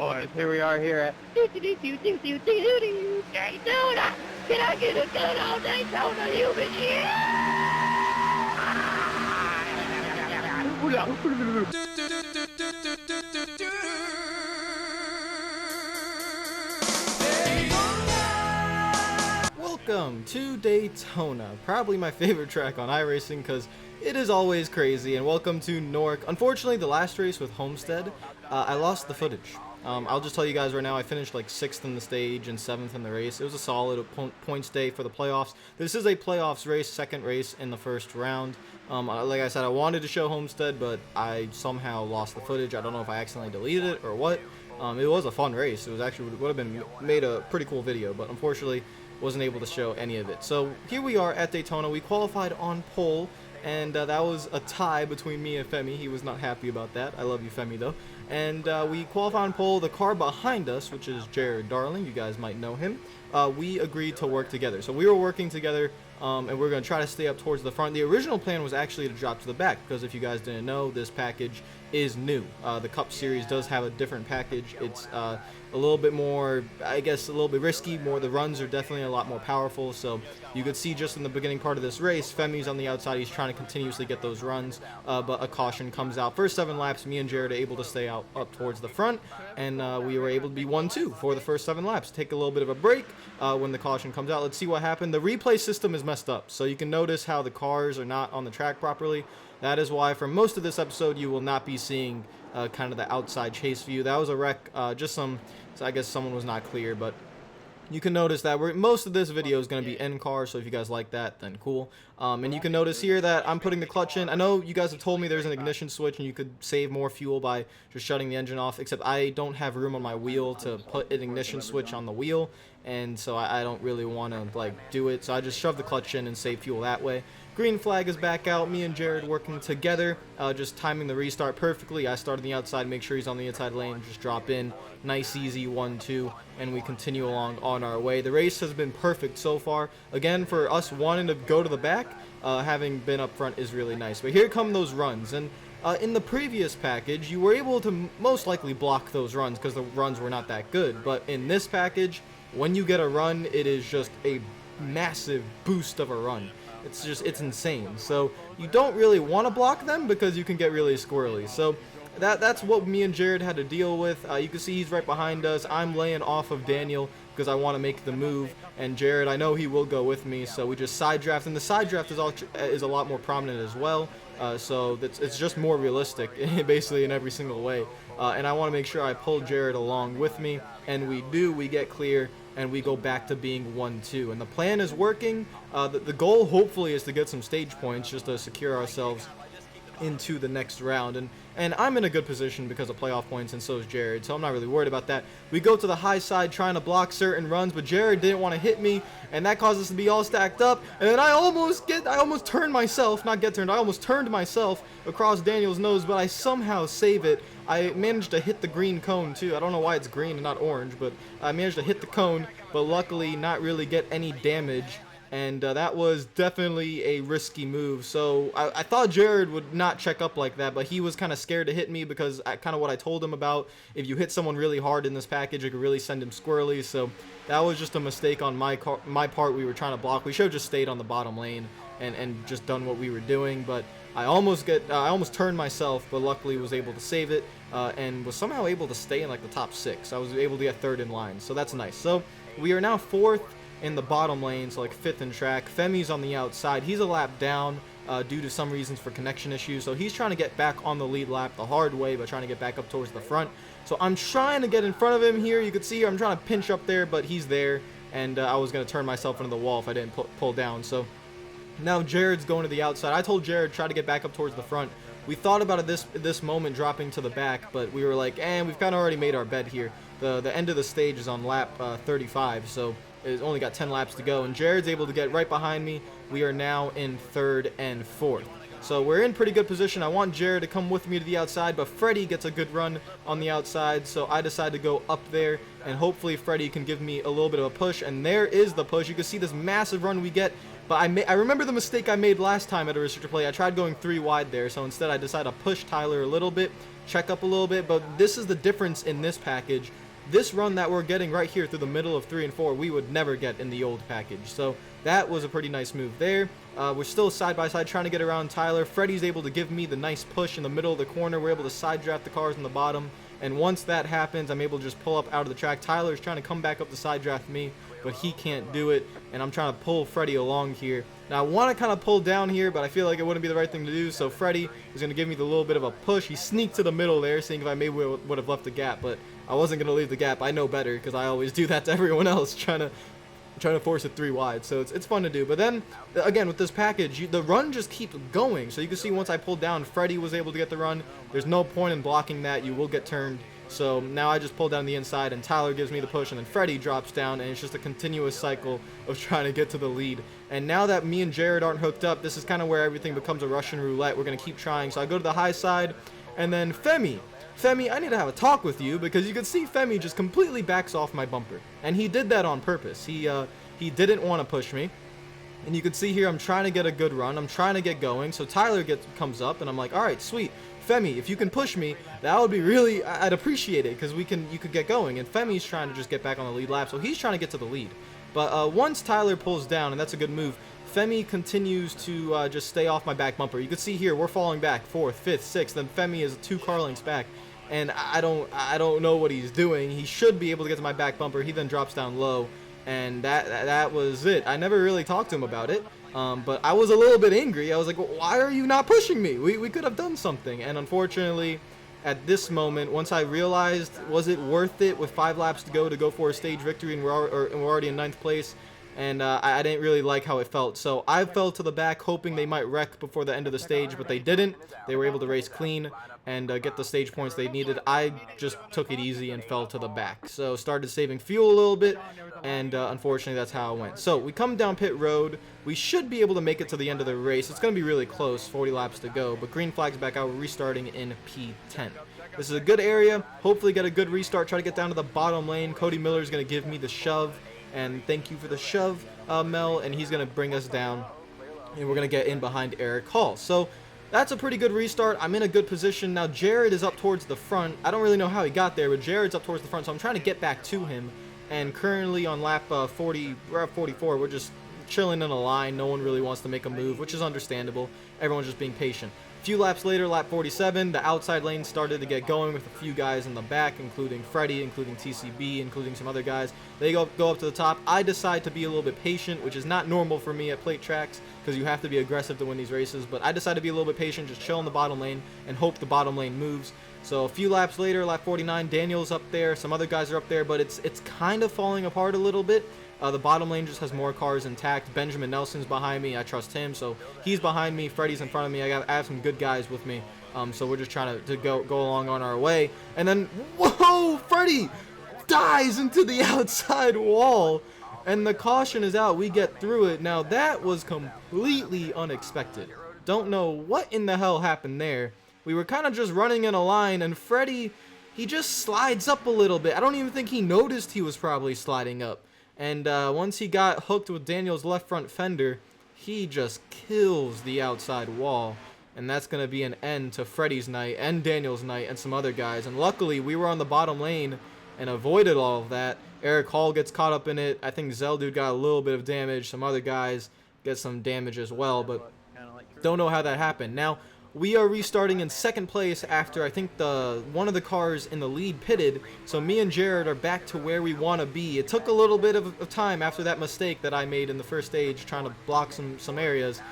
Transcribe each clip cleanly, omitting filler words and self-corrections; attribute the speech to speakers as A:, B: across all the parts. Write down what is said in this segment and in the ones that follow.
A: boys, here we are here at Daytona. Can I get a good old Daytona human
B: Welcome to Daytona, probably my favorite track on iRacing because it is always crazy, and welcome to Newark. Unfortunately, the last race with Homestead, I lost the footage. I'll just tell you guys right now, I finished like 6th in the stage and 7th in the race. It was a solid points day for the playoffs. This is a playoffs race, second race in the first round. Like I said, I wanted to show Homestead, but I somehow lost the footage. I don't know if I accidentally deleted it or what. It was a fun race. It was actually would have been made a pretty cool video, but unfortunately wasn't able to show any of it. So here we are at Daytona. We qualified on pole, and that was a tie between me and Femi. He was not happy about that. I love you, Femi, though. And we qualified on pole. The car behind us, which is Jared Darling, you guys might know him, we agreed to work together. So we were working together, and we're going to try to stay up towards the front. The original plan was actually to drop to the back, because if you guys didn't know, this package is new. The Cup Series does have a different package. It's a little bit more, I guess, a little bit risky. The runs are definitely a lot more powerful. So you could see just in the beginning part of this race, Femi's on the outside. He's trying to continuously get those runs, but a caution comes out. First 7 laps, me and Jared are able to stay out up towards the front, and we were able to be 1-2 for the first 7 laps. Take a little bit of a break when the caution comes out. Let's see what happened. The replay system is messed up, so you can notice how the cars are not on the track properly. That is why for most of this episode you will not be seeing kind of the outside chase view. That was a wreck, so I guess someone was not clear, but you can notice that most of this video is going to be in car, so if you guys like that, then cool. And you can notice here that I'm putting the clutch in. I know you guys have told me there's an ignition switch and you could save more fuel by just shutting the engine off, except I don't have room on my wheel to put an ignition switch on the wheel, and so I don't really want to like do it, so I just shove the clutch in and save fuel that way. Green flag is back out. Me and Jared working together, just timing the restart perfectly. I start on the outside, make sure he's on the inside lane, just drop in. Nice, easy 1-2, and we continue along on our way. The race has been perfect so far. Again, for us wanting to go to the back, having been up front is really nice. But here come those runs, and in the previous package, you were able to most likely block those runs because the runs were not that good. But in this package, when you get a run, it is just a massive boost of a run. It's insane. So you don't really want to block them because you can get really squirrely. So that's what me and Jared had to deal with. You can see he's right behind us. I'm laying off of Daniel because I want to make the move, and Jared, I know he will go with me, so we just side draft, and the side draft is a lot more prominent as well. So it's just more realistic basically in every single way, and I want to make sure I pull Jared along with me, and we do. We get clear and we go back to being 1-2, and the plan is working. The goal hopefully is to get some stage points just to secure ourselves into the next round, and I'm in a good position because of playoff points, and so is Jared, so I'm not really worried about that. We go to the high side trying to block certain runs, but Jared didn't want to hit me, and that caused us to be all stacked up, and then I almost turned myself, I almost turned myself across Daniel's nose, but I somehow save it. I managed to hit the green cone too. I don't know why it's green and not orange, but I managed to hit the cone, but luckily not really get any damage. And that was definitely a risky move. So I thought Jared would not check up like that, but he was kind of scared to hit me because kind of what I told him about, if you hit someone really hard in this package, it could really send him squirrely. So that was just a mistake on my part. We were trying to block. We should have just stayed on the bottom lane and just done what we were doing. But I almost turned myself, but luckily was able to save it and was somehow able to stay in like the top 6. I was able to get 3rd in line, so that's nice. So we are now 4th in the bottom lane, so like 5th in track. Femi's on the outside. He's a lap down due to some reasons for connection issues, so he's trying to get back on the lead lap the hard way, but trying to get back up towards the front. So I'm trying to get in front of him here. You can see I'm trying to pinch up there, but he's there, and I was going to turn myself into the wall if I didn't pull down. So now Jared's going to the outside. I told Jared try to get back up towards the front. We thought about it this moment dropping to the back, but we were like, we've kind of already made our bed here. The end of the stage is on lap 35, so it's only got 10 laps to go, and Jared's able to get right behind me. We are now in 3rd and 4th. So we're in pretty good position. I want Jared to come with me to the outside, but Freddie gets a good run on the outside, so I decide to go up there, and hopefully Freddie can give me a little bit of a push, and there is the push. You can see this massive run we get But I remember the mistake I made last time at a restrictor play. I tried going 3 wide there, so instead I decided to push Tyler a little bit, check up a little bit. But this is the difference in this package. This run that we're getting right here through the middle of 3 and 4, we would never get in the old package. So that was a pretty nice move there. We're still side by side trying to get around Tyler. Freddy's able to give me the nice push in the middle of the corner. We're able to side draft the cars in the bottom. And once that happens, I'm able to just pull up out of the track. Tyler's trying to come back up to side draft me, but he can't do it. And I'm trying to pull Freddy along here. Now, I want to kind of pull down here, but I feel like it wouldn't be the right thing to do. So Freddy is going to give me the little bit of a push. He sneaked to the middle there, seeing if I maybe would have left the gap. But I wasn't going to leave the gap. I know better because I always do that to everyone else, trying to force it 3 wide. So it's fun to do. But then, again, with this package, the run just keeps going. So you can see once I pulled down, Freddy was able to get the run. There's no point in blocking that. You will get turned. So now I just pull down the inside, and Tyler gives me the push, and then Freddy drops down, and it's just a continuous cycle of trying to get to the lead. And now that me and Jared aren't hooked up, this is kind of where everything becomes a Russian roulette. We're going to keep trying. So I go to the high side, and then Femi, I need to have a talk with you, because you can see Femi just completely backs off my bumper. And he did that on purpose. He didn't want to push me. And you can see here I'm trying to get a good run. I'm trying to get going. So Tyler comes up, and I'm like, all right, sweet. Femi, if you can push me, that would be really, I'd appreciate it, because you could get going. And Femi's trying to just get back on the lead lap, so he's trying to get to the lead. But once Tyler pulls down, and that's a good move, Femi continues to just stay off my back bumper. You can see here we're falling back 4th, 5th, 6th, then Femi is 2 car lengths back. And I don't know what he's doing. He should be able to get to my back bumper. He then drops down low, and that was it. I never really talked to him about it. But I was a little bit angry. I was like, well, why are you not pushing me? We could have done something. And unfortunately, at this moment, once I realized, was it worth it with 5 laps to go for a stage victory, and we're already in 9th place, and I didn't really like how it felt. So I fell to the back, hoping they might wreck before the end of the stage, but they didn't. They were able to race clean and get the stage points they needed. I just took it easy and fell to the back. So started saving fuel a little bit, and unfortunately that's how it went. So we come down pit road. We should be able to make it to the end of the race. It's going to be really close, 40 laps to go, but green flag's back out. We're restarting in P10. This is a good area. Hopefully get a good restart, try to get down to the bottom lane. Cody Miller is going to give me the shove, and thank you for the shove, Mel, and he's going to bring us down, and we're going to get in behind Eric Hall. So that's a pretty good restart. I'm in a good position. Now Jared is up towards the front. I don't really know how he got there, but Jared's up towards the front, so I'm trying to get back to him. And currently on lap 40, we're at 44, we're just chilling in a line. No one really wants to make a move, which is understandable. Everyone's just being patient. A few laps later, lap 47, the outside lane started to get going with a few guys in the back, including Freddy, including TCB, including some other guys. They go up to the top. I decide to be a little bit patient, which is not normal for me at plate tracks, because you have to be aggressive to win these races. But I decide to be a little bit patient, just chill in the bottom lane, and hope the bottom lane moves. So a few laps later, lap 49, Daniel's up there, some other guys are up there, but it's kind of falling apart a little bit. The bottom lane just has more cars intact. Benjamin Nelson's behind me. I trust him, so he's behind me. Freddy's in front of me. I have some good guys with me, so we're just trying to go along on our way. And then, whoa, Freddy dies into the outside wall, and the caution is out. We get through it. Now, that was completely unexpected. Don't know what in the hell happened there. We were kind of just running in a line, and Freddy, he just slides up a little bit. I don't even think he noticed he was probably sliding up. And once he got hooked with Daniel's left front fender, he just kills the outside wall. And that's going to be an end to Freddy's night and Daniel's night and some other guys. And luckily, we were on the bottom lane and avoided all of that. Eric Hall gets caught up in it. I think Zeldude got a little bit of damage. Some other guys get some damage as well, but don't know how that happened. Now, we are restarting in 2nd place after I think one of the cars in the lead pitted, so me and Jared are back to where we want to be. It took a little bit of time after that mistake that I made in the first stage trying to block some areas,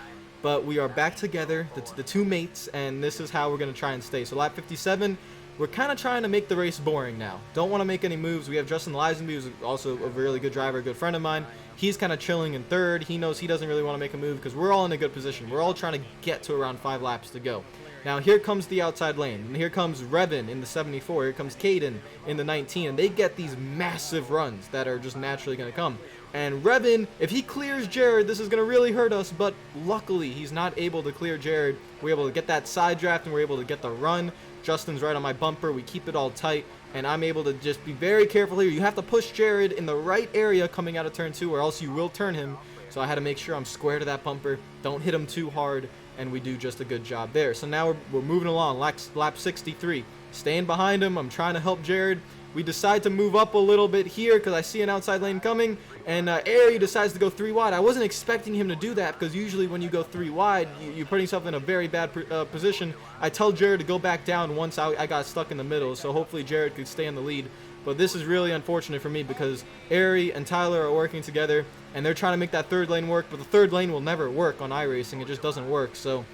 B: but we are back together, the two mates, and this is how we're going to try and stay. So lap 57, we're kind of trying to make the race boring now. Don't want to make any moves. We have Justin Lisenby, who's also a really good driver, a good friend of mine. He's kind of chilling in 3rd. He knows he doesn't really want to make a move because we're all in a good position. We're all trying to get to around 5 laps to go. Now, here comes the outside lane. And here comes Revin in the 74. Here comes Caden in the 19. And they get these massive runs that are just naturally going to come. And Revin, if he clears Jared, this is going to really hurt us. But luckily, he's not able to clear Jared. We're able to get that side draft and we're able to get the run. Justin's right on my bumper. We keep it all tight. And I'm able to just be very careful here. You have to push Jared in the right area coming out of turn 2 or else you will turn him. So I had to make sure I'm square to that bumper, don't hit him too hard, and we do just a good job there. So now we're moving along, lap 63. Staying behind him, I'm trying to help Jared. We decide to move up a little bit here because I see an outside lane coming, and Ari decides to go 3 wide. I wasn't expecting him to do that because usually when you go 3 wide, you're putting yourself in a very bad position. I tell Jared to go back down once I got stuck in the middle, so hopefully Jared could stay in the lead. But this is really unfortunate for me because Ari and Tyler are working together, and they're trying to make that 3rd lane work, but the 3rd lane will never work on iRacing. It just doesn't work. So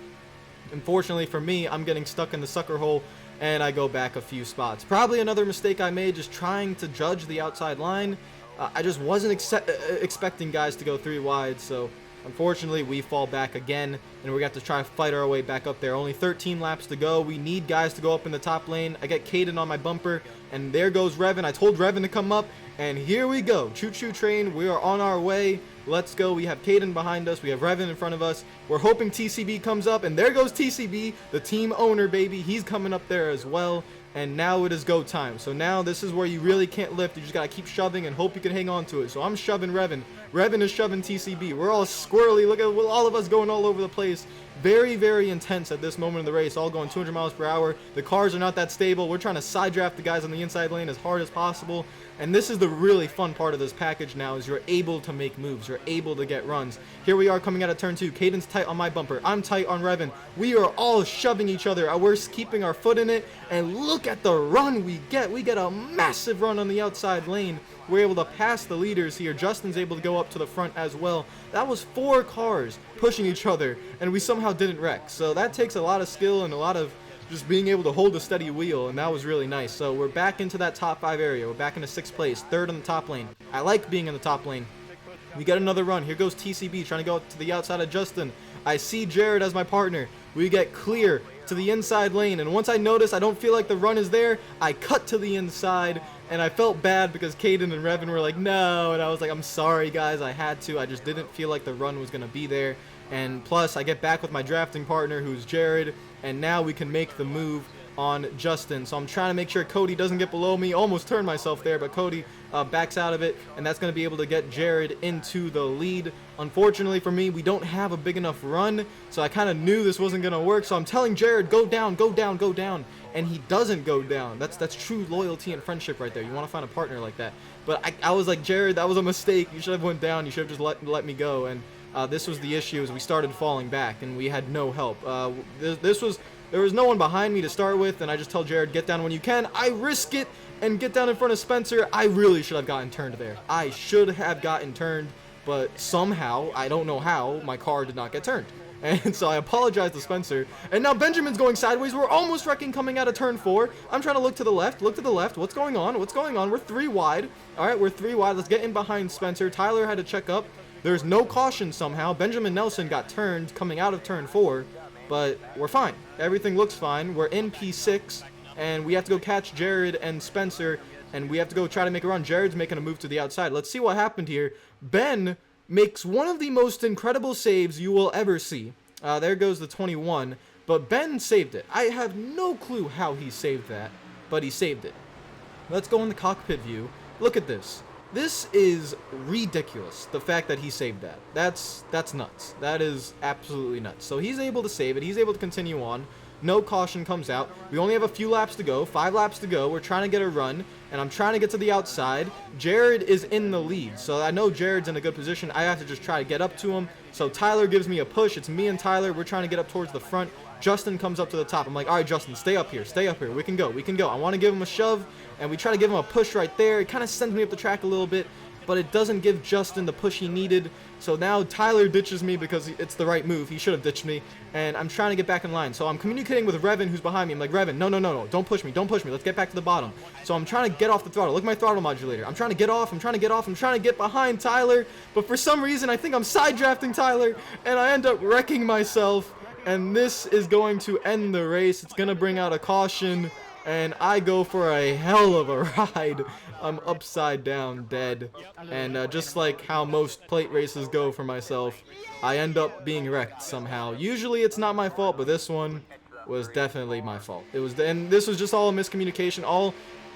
B: unfortunately for me, I'm getting stuck in the sucker hole, and I go back a few spots. Probably another mistake I made, just trying to judge the outside line. I just wasn't expecting guys to go 3 wide, so unfortunately we fall back again, and we got to try to fight our way back up there. Only 13 laps to go. We need guys to go up in the top lane. I get Caden on my bumper, and there goes Revan. I told Revan to come up, and here we go. Choo-choo train. We are on our way. Let's go. We have Caden behind us. We have Revan in front of us. We're hoping TCB comes up, and there goes TCB, the team owner, baby. He's coming up there as well, and now it is go time. So now this is where you really can't lift. You just got to keep shoving and hope you can hang on to it. So I'm shoving Revan. Revan is shoving TCB. We're all squirrely. Look at all of us going all over the place. Very, very intense at this moment in the race, all going 200 miles per hour. The cars are not that stable. We're trying to side draft the guys on the inside lane as hard as possible. And this is the really fun part of this package now, is you're able to make moves. You're able to get runs. Here we are coming out of turn 2. Caden's tight on my bumper. I'm tight on Revan. We are all shoving each other. We're keeping our foot in it. And look at the run we get. We get a massive run on the outside lane. We're able to pass the leaders here. Justin's able to go up to the front as well. That was 4 cars pushing each other, and we somehow didn't wreck. So that takes a lot of skill and a lot of just being able to hold a steady wheel, and that was really nice. So we're back into that top 5 area. We're back into 6th place, 3rd on the top lane. I like being in the top lane. We get another run. Here goes TCB trying to go to the outside of Justin. I see Jared as my partner. We get clear to the inside lane, and once I notice I don't feel like the run is there, I cut to the inside, and I felt bad because Caden and Revan were like, no, and I was like, I'm sorry guys, I had to. I just didn't feel like the run was going to be there. And plus I get back with my drafting partner, who's Jared, and now we can make the move on Justin. So I'm trying to make sure Cody doesn't get below me. Almost turned myself there, but Cody backs out of it, and that's going to be able to get Jared into the lead. Unfortunately for me, we don't have a big enough run, so I kind of knew this wasn't going to work. So I'm telling Jared, go down, go down, go down, and he doesn't go down. That's true loyalty and friendship right there. You want to find a partner like that. But I was like, Jared, that was a mistake. You should have went down. You should have just let me go. And this was the issue, is we started falling back, and we had no help. There was no one behind me to start with, and I just tell Jared, get down when you can. I risk it and get down in front of Spencer. I really should have gotten turned there. I should have gotten turned, but somehow, I don't know how, my car did not get turned. And so I apologize to Spencer. And now Benjamin's going sideways. We're almost wrecking coming out of turn 4. I'm trying to look to the left. Look to the left. What's going on? What's going on? We're 3 wide. All right, we're 3 wide. Let's get in behind Spencer. Tyler had to check up. There's no caution somehow. Benjamin Nelson got turned coming out of turn 4. But we're fine. Everything looks fine. We're in P6, and we have to go catch Jared and Spencer, and we have to go try to make a run. Jared's making a move to the outside. Let's see what happened here. Ben makes one of the most incredible saves you will ever see. There goes the 21, but Ben saved it. I have no clue how he saved that, but he saved it. Let's go in the cockpit view. Look at this. This is ridiculous, the fact that he saved that. That's nuts. That is absolutely nuts. So he's able to save it. He's able to continue on. No caution comes out. We only have a few laps to go. 5 laps to go. We're trying to get a run, and I'm trying to get to the outside. Jared is in the lead, so I know Jared's in a good position. I have to just try to get up to him. So Tyler gives me a push. It's me and Tyler. We're trying to get up towards the front. Justin comes up to the top. I'm like, all right, Justin, stay up here. Stay up here. We can go. We can go. I want to give him a shove, and we try to give him a push right there. It kind of sends me up the track a little bit, but it doesn't give Justin the push he needed. So now Tyler ditches me because it's the right move. He should have ditched me, and I'm trying to get back in line. So I'm communicating with Revan, who's behind me. I'm like, Revan, no, don't push me. Don't push me. Let's get back to the bottom. So I'm trying to get off the throttle. Look at my throttle modulator. I'm trying to get off. I'm trying to get off. I'm trying to get behind Tyler, but for some reason, I think I'm side drafting Tyler, and I end up wrecking myself. And this is going to end the race. It's going to bring out a caution, and I go for a hell of a ride. I'm upside down dead, and just like how most plate races go for myself, I end up being wrecked somehow. Usually it's not my fault, but this one was definitely my fault. And this was just all a miscommunication.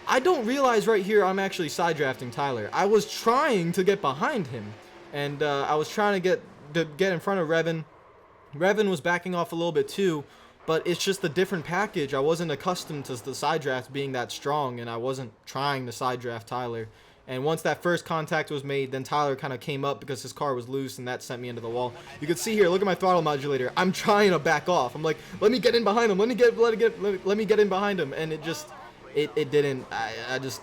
B: I don't realize right here I'm actually side drafting Tyler. I was trying to get behind him, and I was trying to get in front of Revan. Revan was backing off a little bit too, but it's just a different package. I wasn't accustomed to the side draft being that strong, and I wasn't trying to side draft Tyler. And once that first contact was made, then Tyler kind of came up because his car was loose, and that sent me into the wall. You can see here, look at my throttle modulator. I'm trying to back off. I'm like, let me get in behind him. Let me get in behind him. And it just, it didn't.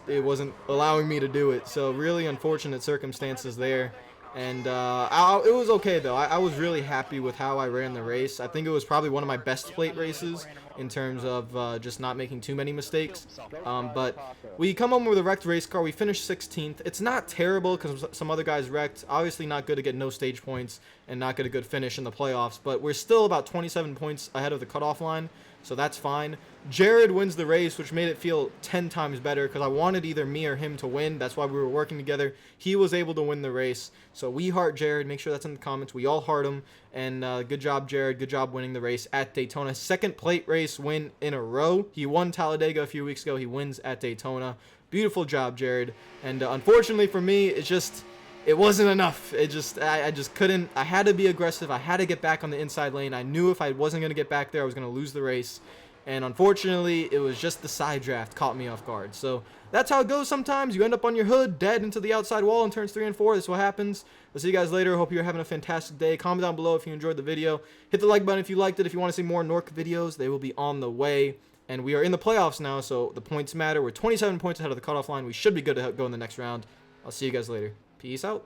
B: It wasn't allowing me to do it. So really unfortunate circumstances there. And it was okay though. I was really happy with how I ran the race. I think it was probably one of my best plate races in terms of just not making too many mistakes. But we come home with a wrecked race car. We finished 16th. It's not terrible because some other guys wrecked. Obviously not good to get no stage points and not get a good finish in the playoffs. But we're still about 27 points ahead of the cutoff line. So that's fine. Jared wins the race, which made it feel 10 times better because I wanted either me or him to win. That's why we were working together. He was able to win the race. So we heart Jared. Make sure that's in the comments. We all heart him. And good job, Jared. Good job winning the race at Daytona. Second plate race win in a row. He won Talladega a few weeks ago. He wins at Daytona. Beautiful job, Jared. And unfortunately for me, it wasn't enough. I just couldn't. I had to be aggressive. I had to get back on the inside lane. I knew if I wasn't going to get back there, I was going to lose the race. And unfortunately, it was just the side draft caught me off guard. So that's how it goes sometimes. You end up on your hood, dead into the outside wall in turns 3 and 4. That's what happens. I'll see you guys later. Hope you're having a fantastic day. Comment down below if you enjoyed the video. Hit the like button if you liked it. If you want to see more Nork videos, they will be on the way. And we are in the playoffs now, so the points matter. We're 27 points ahead of the cutoff line. We should be good to go in the next round. I'll see you guys later. Peace out.